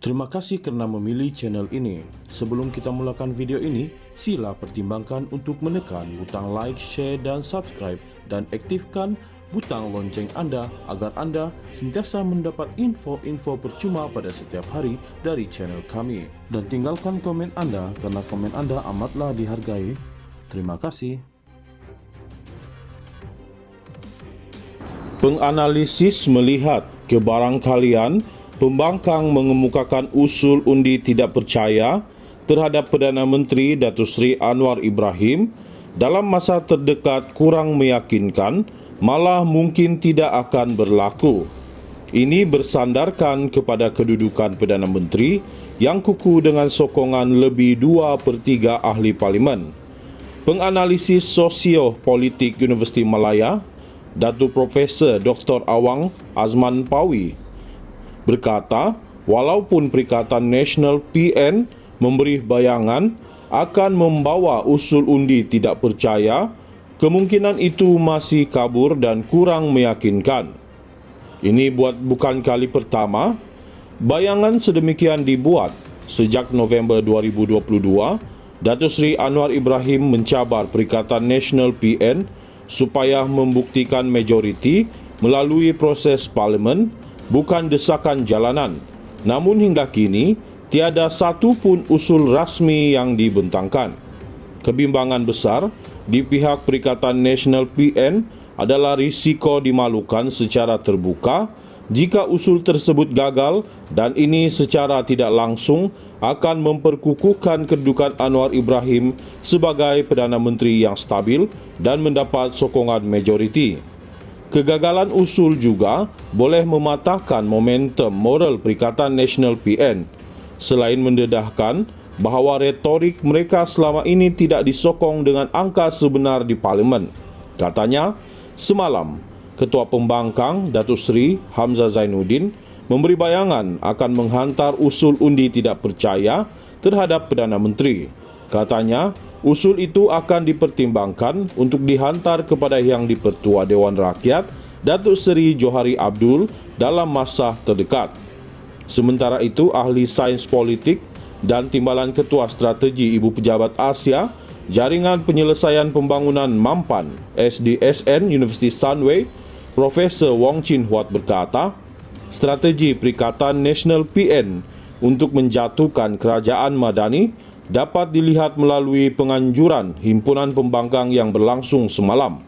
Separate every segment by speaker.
Speaker 1: Terima kasih kerana memilih channel ini. Sebelum kita mulakan video ini, sila pertimbangkan untuk menekan butang like, share dan subscribe dan aktifkan butang lonceng anda agar anda sentiasa mendapat info-info percuma pada setiap hari dari channel kami. Dan tinggalkan komen anda kerana komen anda amatlah dihargai. Terima kasih. Penganalisis melihat kebarangkalian pembangkang mengemukakan usul undi tidak percaya terhadap Perdana Menteri Datuk Seri Anwar Ibrahim dalam masa terdekat kurang meyakinkan, malah mungkin tidak akan berlaku. Ini bersandarkan kepada kedudukan Perdana Menteri yang kukuh dengan sokongan lebih 2/3 ahli parlimen. Penganalisis sosio-politik Universiti Malaya, Datuk Profesor Dr. Awang Azman Pawi berkata, walaupun Perikatan Nasional PN memberi bayangan akan membawa usul undi tidak percaya, kemungkinan itu masih kabur dan kurang meyakinkan. Ini bukan kali pertama. Bayangan sedemikian dibuat sejak November 2022. Datuk Seri Anwar Ibrahim mencabar Perikatan Nasional PN supaya membuktikan majoriti melalui proses parlimen, bukan desakan jalanan. Namun hingga kini, tiada satu pun usul rasmi yang dibentangkan. Kebimbangan besar di pihak Perikatan Nasional PN adalah risiko dimalukan secara terbuka jika usul tersebut gagal, dan ini secara tidak langsung akan memperkukuhkan kedudukan Anwar Ibrahim sebagai Perdana Menteri yang stabil dan mendapat sokongan majoriti. Kegagalan usul juga boleh mematahkan momentum moral Perikatan Nasional PN, selain mendedahkan bahawa retorik mereka selama ini tidak disokong dengan angka sebenar di parlimen. Katanya, semalam Ketua Pembangkang Datuk Seri Hamzah Zainuddin memberi bayangan akan menghantar usul undi tidak percaya terhadap Perdana Menteri. Katanya, usul itu akan dipertimbangkan untuk dihantar kepada Yang di-Pertua Dewan Rakyat Datuk Seri Johari Abdul dalam masa terdekat. Sementara itu, ahli sains politik dan Timbalan Ketua Strategi Ibu Pejabat Asia Jaringan Penyelesaian Pembangunan Mampan SDSN Universiti Sunway, Profesor Wong Chin Huat berkata, strategi Perikatan Nasional PN untuk menjatuhkan kerajaan madani dapat dilihat melalui penganjuran himpunan pembangkang yang berlangsung semalam.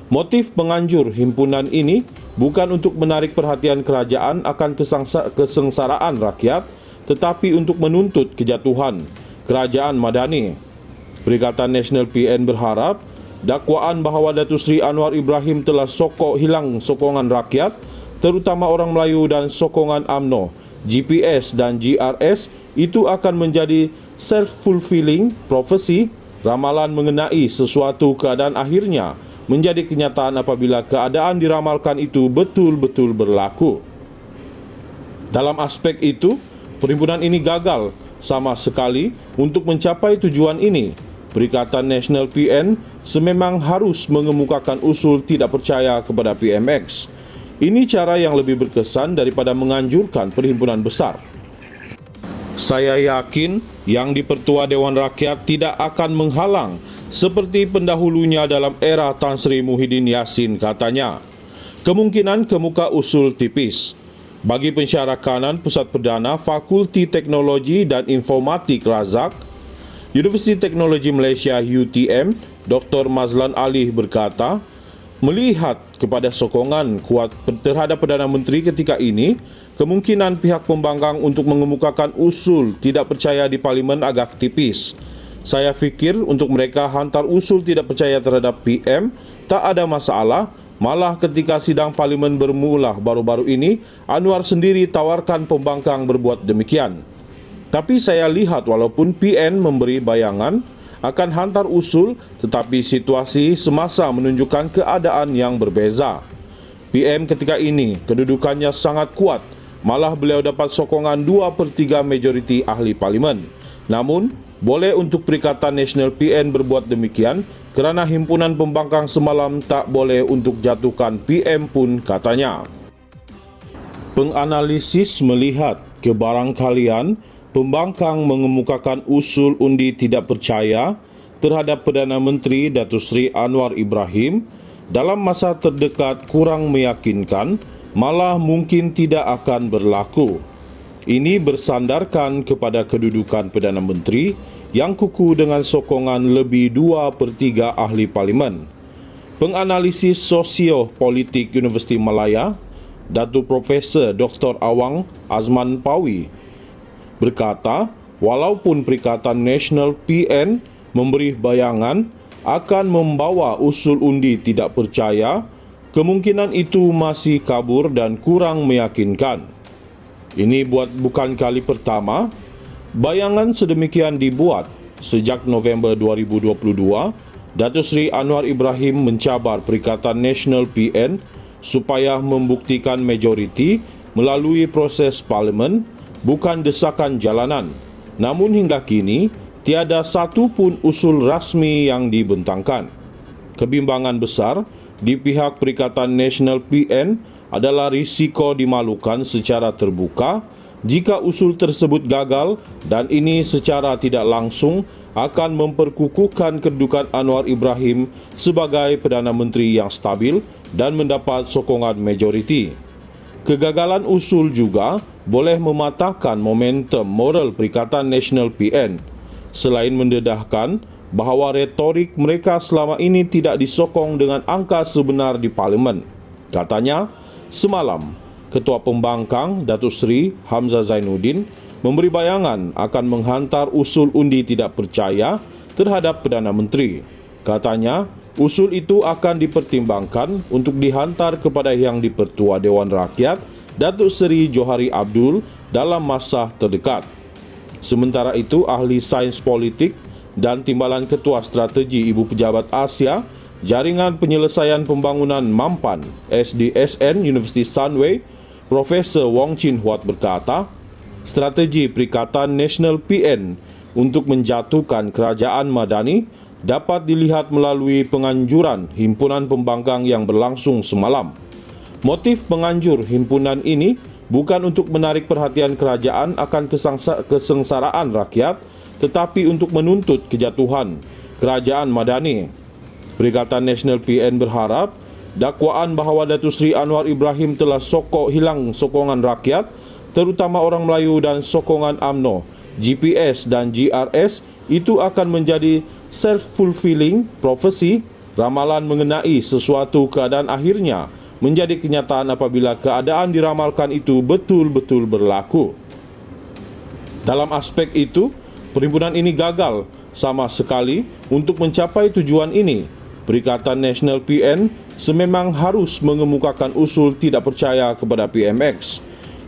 Speaker 1: Motif penganjur himpunan ini bukan untuk menarik perhatian kerajaan akan kesengsaraan rakyat, tetapi untuk menuntut kejatuhan kerajaan madani. Perikatan Nasional PN berharap dakwaan bahawa Datuk Seri Anwar Ibrahim telah hilang sokongan rakyat, terutama orang Melayu dan sokongan UMNO, GPS dan GRS, itu akan menjadi self-fulfilling prophecy, ramalan mengenai sesuatu keadaan akhirnya menjadi kenyataan apabila keadaan diramalkan itu betul-betul berlaku. Dalam aspek itu, perhimpunan ini gagal sama sekali untuk mencapai tujuan ini. Perikatan Nasional PN sememang harus mengemukakan usul tidak percaya kepada PMX. Ini cara yang lebih berkesan daripada menganjurkan perhimpunan besar. Saya yakin Yang di-Pertua Dewan Rakyat tidak akan menghalang seperti pendahulunya dalam era Tan Sri Muhyiddin Yassin, katanya. Kemungkinan kemuka usul tipis. Bagi pensyarakanan Pusat Perdana Fakulti Teknologi dan Informatik Razak, Universiti Teknologi Malaysia UTM, Dr. Mazlan Ali berkata, melihat kepada sokongan kuat terhadap Perdana Menteri ketika ini, kemungkinan pihak pembangkang untuk mengemukakan usul tidak percaya di parlimen agak tipis. Saya fikir untuk mereka hantar usul tidak percaya terhadap PM tak ada masalah. Malah ketika sidang parlimen bermula baru-baru ini, Anwar sendiri tawarkan pembangkang berbuat demikian. Tapi saya lihat walaupun PN memberi bayangan akan hantar usul, tetapi situasi semasa menunjukkan keadaan yang berbeza. PM ketika ini kedudukannya sangat kuat, malah beliau dapat sokongan 2/3 majoriti ahli parlimen. Namun, boleh untuk Perikatan Nasional PN berbuat demikian kerana himpunan pembangkang semalam tak boleh untuk jatuhkan PM pun, katanya. Penganalisis melihat kebarangkalian pembangkang mengemukakan usul undi tidak percaya terhadap Perdana Menteri Datuk Seri Anwar Ibrahim dalam masa terdekat kurang meyakinkan, malah mungkin tidak akan berlaku. Ini bersandarkan kepada kedudukan Perdana Menteri yang kukuh dengan sokongan lebih 2/3 ahli parlimen. Penganalisis sosio-politik Universiti Malaya, Datuk Profesor Dr. Awang Azman Pawi berkata, walaupun Perikatan Nasional PN memberi bayangan akan membawa usul undi tidak percaya, kemungkinan itu masih kabur dan kurang meyakinkan. Ini bukan kali pertama bayangan sedemikian dibuat. Sejak November 2022, Datuk Seri Anwar Ibrahim mencabar Perikatan Nasional PN supaya membuktikan majoriti melalui proses parlimen, bukan desakan jalanan. Namun hingga kini, tiada satu pun usul rasmi yang dibentangkan. Kebimbangan besar di pihak Perikatan Nasional PN adalah risiko dimalukan secara terbuka jika usul tersebut gagal, dan ini secara tidak langsung akan memperkukuhkan kedudukan Anwar Ibrahim sebagai Perdana Menteri yang stabil dan mendapat sokongan majoriti. Kegagalan usul juga boleh mematahkan momentum moral Perikatan Nasional PN, selain mendedahkan bahawa retorik mereka selama ini tidak disokong dengan angka sebenar di parlimen. Katanya, semalam Ketua Pembangkang Datuk Seri Hamzah Zainuddin memberi bayangan akan menghantar usul undi tidak percaya terhadap Perdana Menteri. Katanya, usul itu akan dipertimbangkan untuk dihantar kepada Yang di-Pertua Dewan Rakyat Datuk Seri Johari Abdul dalam masa terdekat. Sementara itu, ahli sains politik dan Timbalan Ketua Strategi Ibu Pejabat Asia Jaringan Penyelesaian Pembangunan Mampan SDSN Universiti Sunway, Profesor Wong Chin Huat berkata, strategi Perikatan Nasional PN untuk menjatuhkan kerajaan Madani dapat dilihat melalui penganjuran Himpunan Pembangkang yang berlangsung semalam. Motif penganjur himpunan ini bukan untuk menarik perhatian kerajaan akan kesengsaraan rakyat, tetapi untuk menuntut kejatuhan kerajaan Madani. Perikatan Nasional PN berharap dakwaan bahawa Datuk Seri Anwar Ibrahim telah hilang sokongan rakyat, terutama orang Melayu dan sokongan UMNO, GPS dan GRS, itu akan menjadi self-fulfilling prophecy, ramalan mengenai sesuatu keadaan akhirnya menjadi kenyataan apabila keadaan diramalkan itu betul-betul berlaku. Dalam aspek itu, perhimpunan ini gagal sama sekali untuk mencapai tujuan ini. Perikatan Nasional PN sememang harus mengemukakan usul tidak percaya kepada PMX.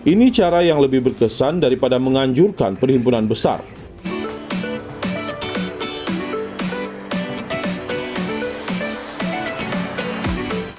Speaker 1: Ini cara yang lebih berkesan daripada menganjurkan perhimpunan besar.